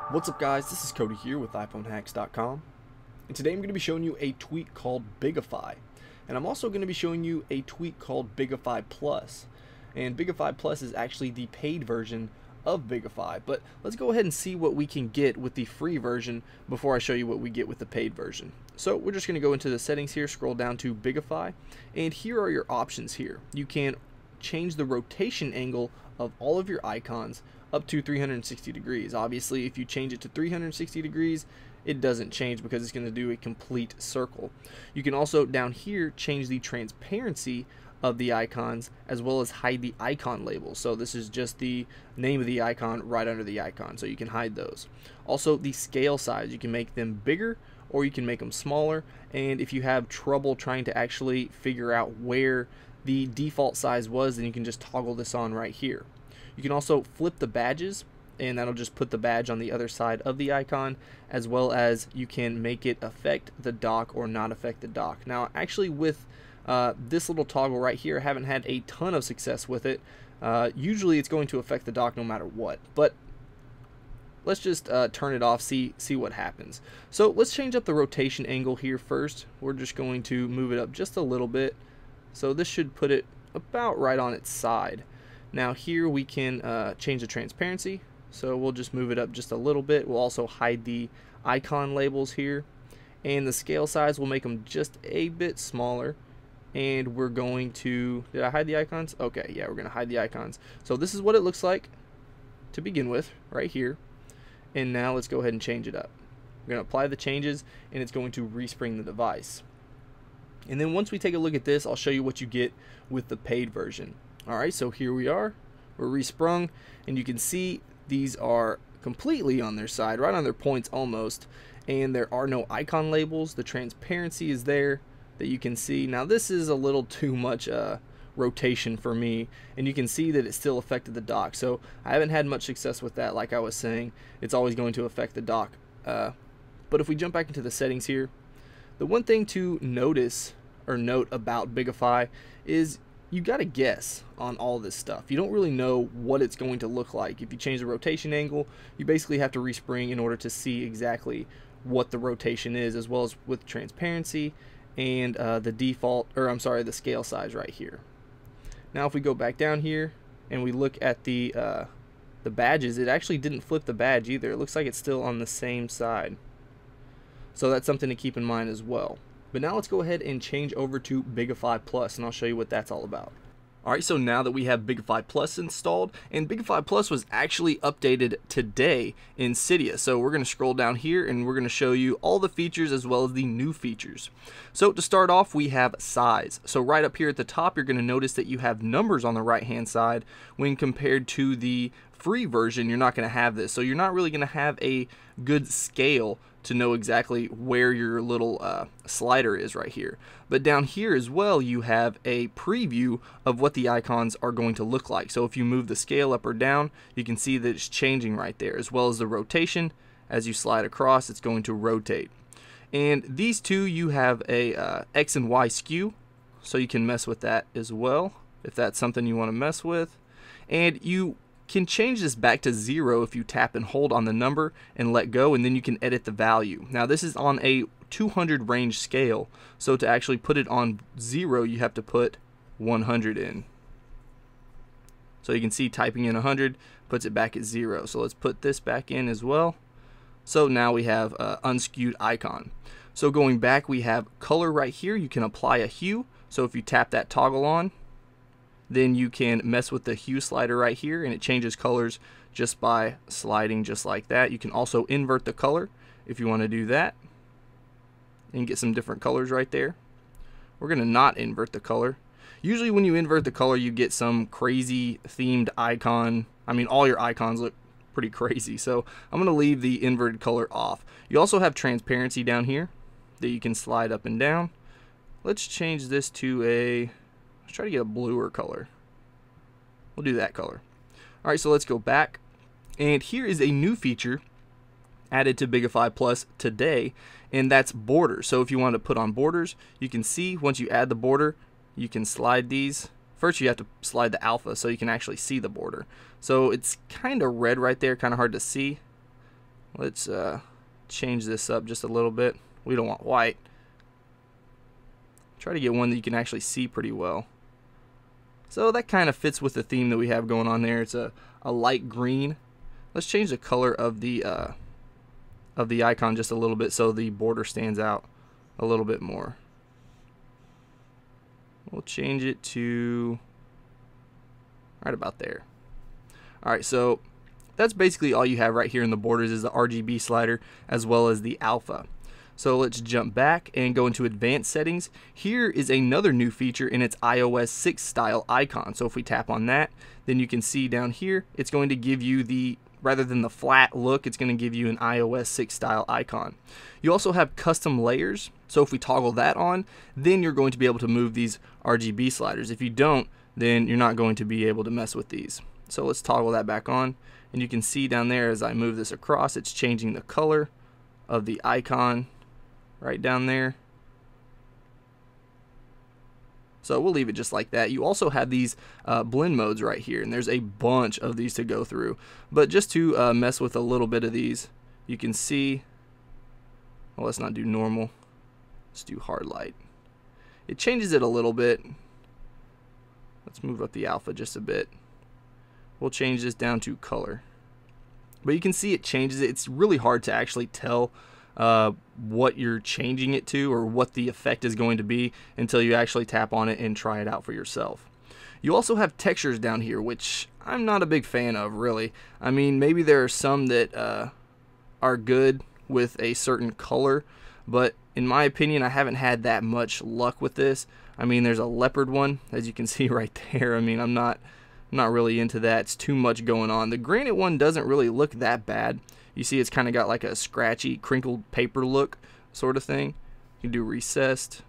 What's up guys, this is Cody here with iPhoneHacks.com, and today I'm going to be showing you a tweak called Bigify, and I'm also going to be showing you a tweak called Bigify Plus. And Bigify Plus is actually the paid version of Bigify, but let's go ahead and see what we can get with the free version before I show you what we get with the paid version. So we're just going to go into the settings here, scroll down to Bigify, and here are your options here. You can change the rotation angle of all of your icons up to 360 degrees. Obviously, if you change it to 360 degrees, it doesn't change because it's going to do a complete circle. You can also down here change the transparency of the icons as well as hide the icon labels. So this is just the name of the icon right under the icon, so you can hide those. Also, the scale size, you can make them bigger or you can make them smaller, and if you have trouble trying to actually figure out where the default size was, then you can just toggle this on right here. You can also flip the badges, and that'll just put the badge on the other side of the icon, as well as you can make it affect the dock or not affect the dock. Now actually with this little toggle right here, I haven't had a ton of success with it. Usually it's going to affect the dock no matter what, but let's just turn it off, see what happens. So let's change up the rotation angle here first. We're just going to move it up just a little bit, so this should put it about right on its side. Now here we can change the transparency, so we'll just move it up just a little bit. We'll also hide the icon labels here, and the scale size we'll make them just a bit smaller, and we're going to, did I hide the icons? Okay, yeah, we're going to hide the icons. So this is what it looks like to begin with right here, and now let's go ahead and change it up. We're going to apply the changes, and it's going to respring the device. And then once we take a look at this, I'll show you what you get with the paid version. Alright, so here we are, we're resprung, and you can see these are completely on their side, right on their points almost, and there are no icon labels. The transparency is there that you can see. Now this is a little too much rotation for me, and you can see that it still affected the dock, so I haven't had much success with that. Like I was saying, it's always going to affect the dock. But if we jump back into the settings here, the one thing to notice or note about Bigify is you got to guess on all this stuff. You don't really know what it's going to look like. If you change the rotation angle, you basically have to respring in order to see exactly what the rotation is, as well as with transparency and the default, or I'm sorry, the scale size right here. Now if we go back down here and we look at the badges, it actually didn't flip the badge either. It looks like it's still on the same side. So that's something to keep in mind as well. But now let's go ahead and change over to Bigify Plus, and I'll show you what that's all about. Alright, so now that we have Bigify Plus installed, and Bigify Plus was actually updated today in Cydia. So we're going to scroll down here and we're going to show you all the features as well as the new features. So to start off, we have size. So right up here at the top, you're going to notice that you have numbers on the right hand side. When compared to the free version, you're not going to have this. So you're not really going to have a good scale to know exactly where your little slider is right here. But down here as well, you have a preview of what the icons are going to look like. So if you move the scale up or down, you can see that it's changing right there, as well as the rotation. As you slide across, it's going to rotate. And these two, you have a X and Y skew, so you can mess with that as well if that's something you want to mess with. And you can change this back to 0 if you tap and hold on the number and let go, and then you can edit the value. Now this is on a 200 range scale, so to actually put it on 0, you have to put 100 in. So you can see typing in 100 puts it back at 0. So let's put this back in as well. So now we have unskewed icon. So going back, we have color right here. You can apply a hue. So if you tap that toggle on, then you can mess with the hue slider right here, and it changes colors just by sliding just like that. You can also invert the color if you want to do that and get some different colors right there. We're going to not invert the color. Usually when you invert the color, you get some crazy themed icon. I mean, all your icons look pretty crazy, so I'm going to leave the inverted color off. You also have transparency down here that you can slide up and down. Let's change this to a, let's try to get a bluer color. We'll do that color. Alright, so let's go back. And here is a new feature added to Bigify Plus today, and that's borders. So if you want to put on borders, you can see once you add the border, you can slide these. First you have to slide the alpha so you can actually see the border. So it's kind of red right there, kind of hard to see. Let's change this up just a little bit. We don't want white. Try to get one that you can actually see pretty well. So that kind of fits with the theme that we have going on there. It's a light green. Let's change the color of the icon just a little bit so the border stands out a little bit more. We'll change it to right about there. Alright, so that's basically all you have right here in the borders is the RGB slider as well as the alpha. So let's jump back and go into advanced settings. Here is another new feature in its iOS 6 style icon. So if we tap on that, then you can see down here it's going to give you the, rather than the flat look, it's going to give you an iOS 6 style icon. You also have custom layers. So if we toggle that on, then you're going to be able to move these RGB sliders. If you don't, then you're not going to be able to mess with these. So let's toggle that back on, and you can see down there as I move this across, it's changing the color of the icon right down there. So we'll leave it just like that. You also have these blend modes right here, and there's a bunch of these to go through. But just to mess with a little bit of these, you can see, well, let's not do normal. Let's do hard light. It changes it a little bit. Let's move up the alpha just a bit. We'll change this down to color. But you can see it changes it. It's really hard to actually tell what you're changing it to or what the effect is going to be until you actually tap on it and try it out for yourself. You also have textures down here, which I'm not a big fan of, really. I mean, maybe there are some that are good with a certain color, but in my opinion, I haven't had that much luck with this. I mean, there's a leopard one, as you can see right there. I mean, I'm not really into that. It's too much going on. The granite one doesn't really look that bad. You see it's kind of got like a scratchy, crinkled paper look sort of thing. You can do recessed.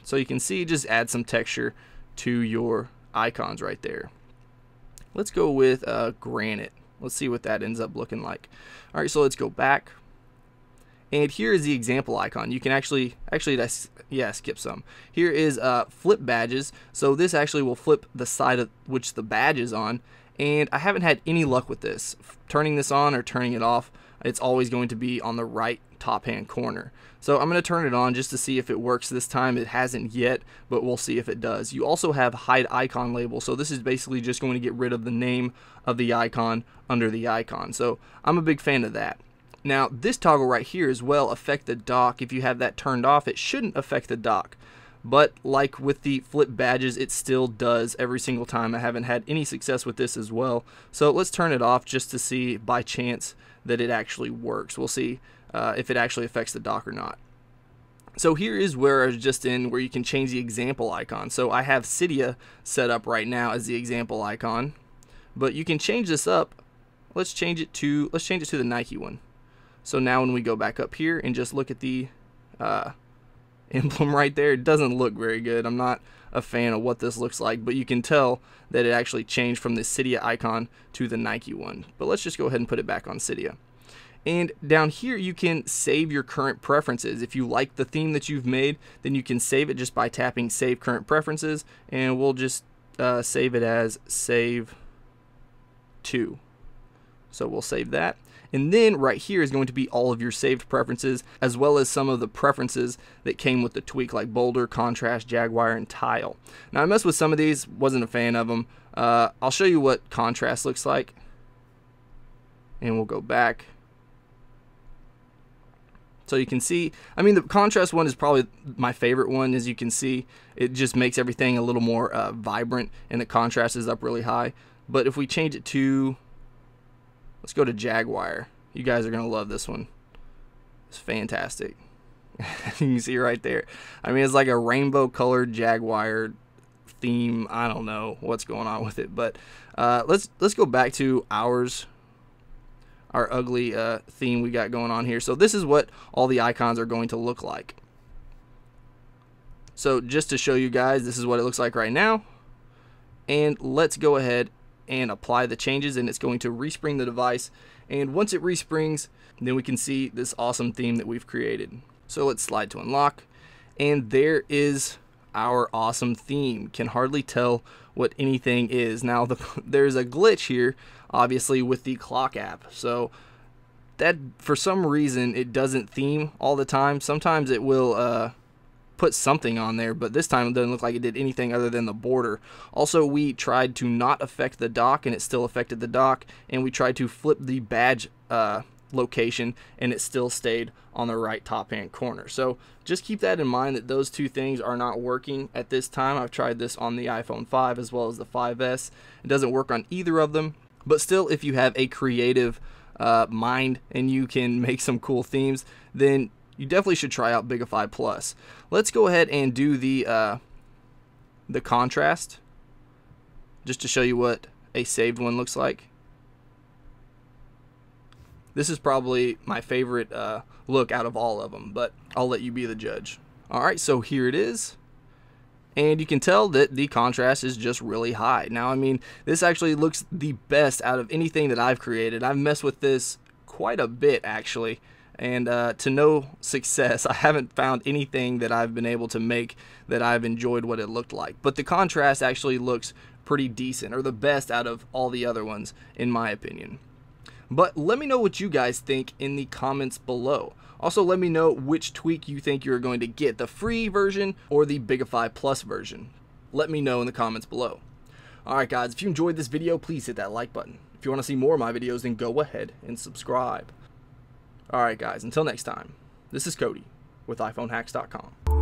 So you can see, just add some texture to your icons right there. Let's go with granite. Let's see what that ends up looking like. All right, so let's go back. And here is the example icon. You can actually skip some. Here is flip badges. So this actually will flip the side of which the badge is on. And I haven't had any luck with this. Turning this on or turning it off, it's always going to be on the right top hand corner. So I'm going to turn it on just to see if it works this time. It hasn't yet, but we'll see if it does. You also have hide icon label. So this is basically just going to get rid of the name of the icon under the icon. So I'm a big fan of that. Now this toggle right here as well affect the dock. If you have that turned off, it shouldn't affect the dock. But like with the flip badges, it still does every single time. I haven't had any success with this as well. So let's turn it off just to see by chance that it actually works. We'll see if it actually affects the dock or not. So here is where I was just in, where you can change the example icon. So I have Cydia set up right now as the example icon, but you can change this up. Let's change it to the Nike one. So now when we go back up here and just look at the emblem right there, it doesn't look very good. I'm not a fan of what this looks like, but you can tell that it actually changed from the Cydia icon to the Nike one. But let's just go ahead and put it back on Cydia. And down here you can save your current preferences. If you like the theme that you've made, then you can save it just by tapping Save Current Preferences, and we'll just save it as Save To. So we'll save that. And then right here is going to be all of your saved preferences, as well as some of the preferences that came with the tweak, like Boulder, Contrast, Jaguar, and Tile. Now I messed with some of these, wasn't a fan of them. I'll show you what Contrast looks like. And we'll go back. So you can see, I mean, the Contrast one is probably my favorite one. As you can see, it just makes everything a little more vibrant, and the contrast is up really high. But if we change it to, let's go to Jaguar. You guys are going to love this one. It's fantastic. You can see right there. I mean, it's like a rainbow colored Jaguar theme. I don't know what's going on with it, but let's go back to our ugly theme we got going on here. So this is what all the icons are going to look like. So just to show you guys, this is what it looks like right now. And let's go ahead and apply the changes, and it's going to respring the device. And once it resprings, then we can see this awesome theme that we've created. So let's slide to unlock, and there is our awesome theme. Can hardly tell what anything is. Now there's a glitch here, obviously, with the clock app. So that for some reason it doesn't theme all the time. Sometimes it will put something on there, but this time it doesn't look like it did anything other than the border. Also, we tried to not affect the dock and it still affected the dock, and we tried to flip the badge location and it still stayed on the right top hand corner. So just keep that in mind, that those two things are not working at this time. I've tried this on the iPhone 5 as well as the 5S. It doesn't work on either of them, but still, if you have a creative mind and you can make some cool themes, then you definitely should try out Bigify Plus. Let's go ahead and do the contrast just to show you what a saved one looks like. This is probably my favorite look out of all of them, but I'll let you be the judge. Alright, so here it is. And you can tell that the contrast is just really high. Now, I mean, this actually looks the best out of anything that I've created. I've messed with this quite a bit, actually. And to no success. I haven't found anything that I've been able to make that I've enjoyed what it looked like. But the contrast actually looks pretty decent, or the best out of all the other ones, in my opinion. But let me know what you guys think in the comments below. Also, let me know which tweak you think you're going to get, the free version or the Bigify Plus version. Let me know in the comments below. Alright guys, if you enjoyed this video, please hit that like button. If you want to see more of my videos, then go ahead and subscribe. Alright guys, until next time, this is Cody with iPhoneHacks.com.